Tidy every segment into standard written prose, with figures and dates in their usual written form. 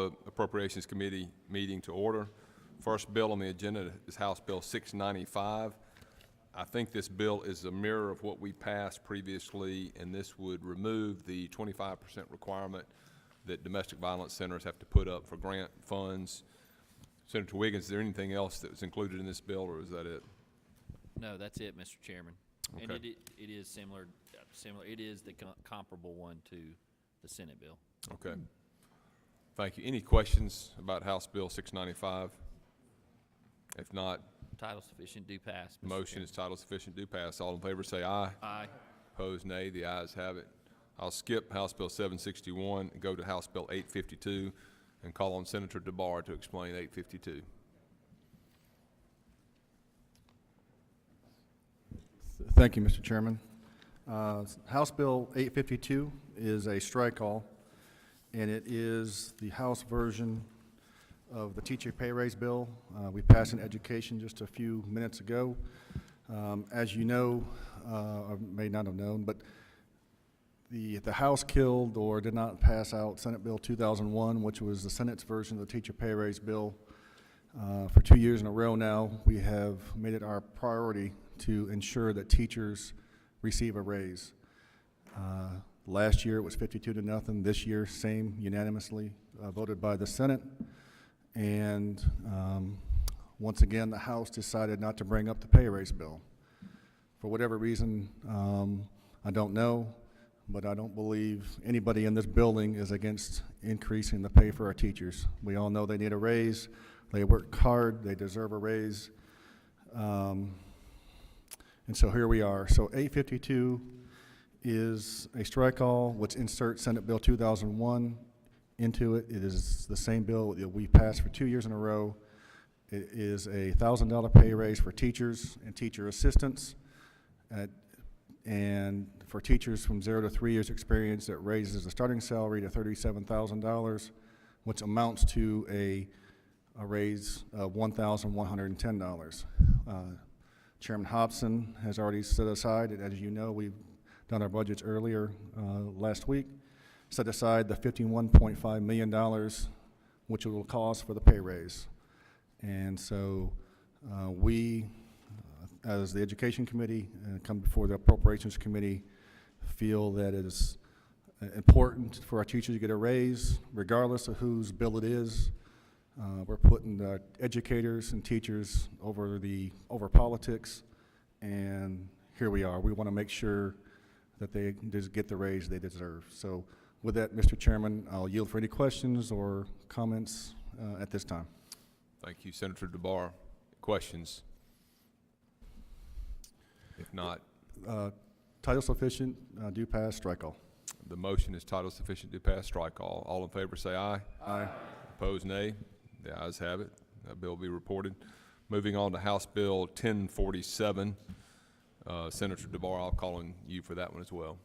the Appropriations Committee meeting to order. First bill on the agenda is House Bill 695. I think this bill is a mirror of what we passed previously, and this would remove the 25% requirement that domestic violence centers have to put up for grant funds. Senator Wiggins, is there anything else that was included in this bill, or is that it? No, that's it, Mr. Chairman. Okay. And it is similar. It is the comparable one to the Senate bill. Okay. Thank you. Any questions about House Bill 695? If not, Title sufficient, do pass. Mr. motion Chairman. is title sufficient, do pass. All in favor say aye. Aye. Opposed, nay. The ayes have it. I'll skip House Bill 761 and go to House Bill 852 and call on Senator DeBar to explain 852. Thank you, Mr. Chairman. House Bill 852 is a strike-all, and it is the House version of the teacher pay raise bill. We passed in education just a few minutes ago. As you know, or may not have known, but the House killed or did not pass out Senate Bill 2001, which was the Senate's version of the teacher pay raise bill. For 2 years in a row now, we have made it our priority to ensure that teachers receive a raise. Last year it was 52-0. This year, same, unanimously voted by the Senate. And once again, the House decided not to bring up the pay raise bill. For whatever reason, I don't know, but I don't believe anybody in this building is against increasing the pay for our teachers. We all know they need a raise. They work hard. They deserve a raise. And so here we are. So 852 is a strike-all, which inserts Senate Bill 2001 into it. It is the same bill that we passed for 2 years in a row. It is a $1,000 pay raise for teachers and teacher assistants. And for teachers from 0 to 3 years experience, it raises the starting salary to $37,000, which amounts to a raise of $1,110. Chairman Hobson has already set aside, and as you know, we've done our budgets earlier last week, set aside the $51.5 million, which it will cost for the pay raise. And so we, as the Education Committee, come before the Appropriations Committee, feel that it is important for our teachers to get a raise, regardless of whose bill it is. We're putting the educators and teachers over politics, and here we are. We want to make sure that they just get the raise they deserve. So with that, Mr. Chairman, I'll yield for any questions or comments at this time. Thank you, Senator DeBar. Questions? If not, title sufficient, do pass, strike all. the motion is title sufficient to pass, strike all. All in favor say aye. Aye. Opposed, nay. The ayes have it. That bill will be reported. Moving on to House Bill 1047. Senator DeBar, I'll call on you for that one as well.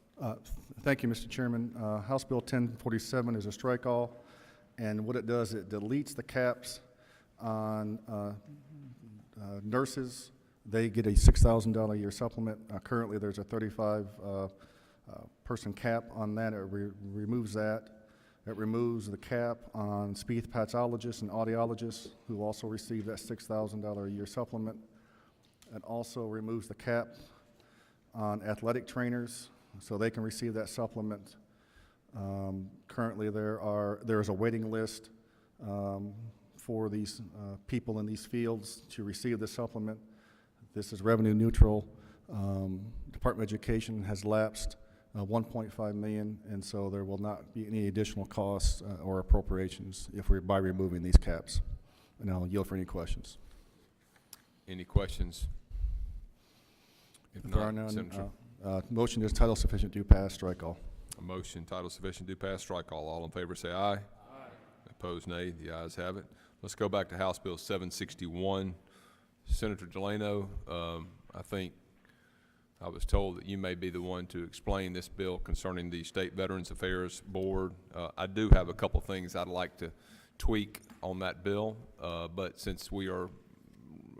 Thank you, Mr. Chairman. House Bill 1047 is a strike-all, and what it does, it deletes the caps on nurses. They get a $6,000 a year supplement. Currently, there's a 35 person cap on that. It removes that. It removes the cap on speech pathologists and audiologists, who also receive that $6,000 a year supplement. It also removes the cap on athletic trainers, so they can receive that supplement. Currently, there is a waiting list for these people in these fields to receive the supplement. This is revenue neutral. Department of Education has lapsed $1.5 million, and so there will not be any additional costs or appropriations by removing these caps. And I'll yield for any questions. Any questions? If If there are not, none, Senator. motion is title sufficient, do pass, strike all. A motion, title sufficient, do pass, strike all. All in favor say aye. Aye. Opposed, nay. The ayes have it. Let's go back to House Bill 761. Senator Delano, I think I was told that you may be the one to explain this bill concerning the State Veterans Affairs Board. I do have a couple things I'd like to tweak on that bill, but since we are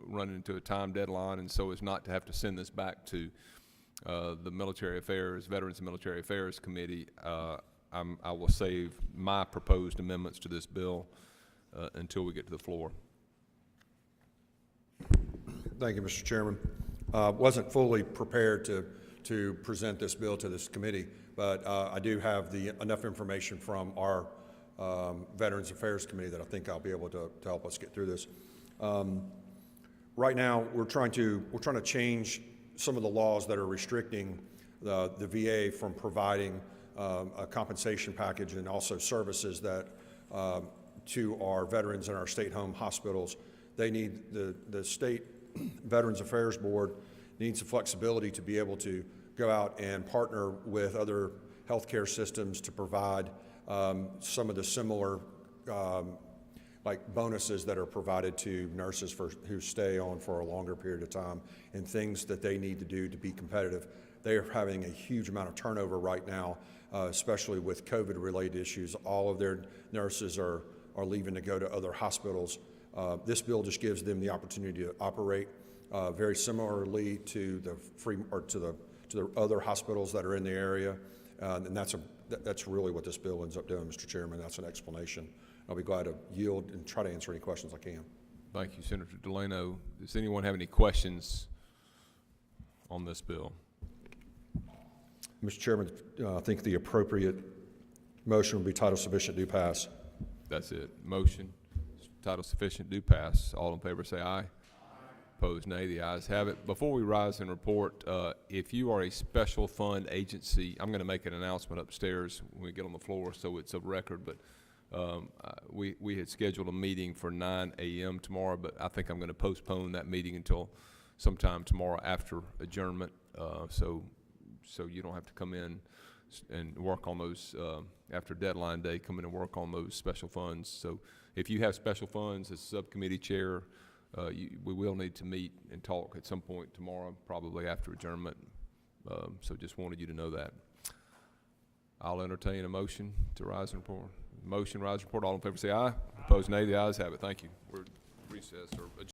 running into a time deadline, and so as not to have to send this back to the Military Affairs, Veterans and Military Affairs Committee, I will save my proposed amendments to this bill until we get to the floor. Thank you, Mr. Chairman. Wasn't fully prepared to present this bill to this committee, but I do have enough information from our Veterans Affairs Committee that I think I'll be able to help us get through this. Right now, we're trying to change some of the laws that are restricting the VA from providing a compensation package and also services that to our veterans in our state home hospitals. They need the state Veterans Affairs Board needs the flexibility to be able to go out and partner with other healthcare systems to provide some of the similar like bonuses that are provided to nurses who stay on for a longer period of time and things that they need to do to be competitive. They are having a huge amount of turnover right now, especially with COVID-related issues. All of their nurses are leaving to go to other hospitals. This bill just gives them the opportunity to operate very similarly to the other hospitals that are in the area, and that's really what this bill ends up doing, Mr. Chairman. That's an explanation. I'll be glad to yield and try to answer any questions I can. Thank you, Senator Delano. Does anyone have any questions on this bill? Mr. Chairman, I think the appropriate motion would be title sufficient, do pass. That's it. Motion, title sufficient, do pass. All in favor say aye. Aye. Opposed, nay. The ayes have it. Before we rise and report, if you are a special fund agency, I'm going to make an announcement upstairs when we get on the floor so it's a record, but we had scheduled a meeting for 9 a.m. tomorrow, but I think I'm going to postpone that meeting until sometime tomorrow after adjournment, so you don't have to come in and work on those after deadline day, come in and work on those special funds. So if you have special funds as subcommittee chair, we will need to meet and talk at some point tomorrow, probably after adjournment. So just wanted you to know that. I'll entertain a motion to rise and report. Motion, rise and report. All in favor say aye. Opposed, nay. The ayes have it. Thank you. We're recessed or adjourned.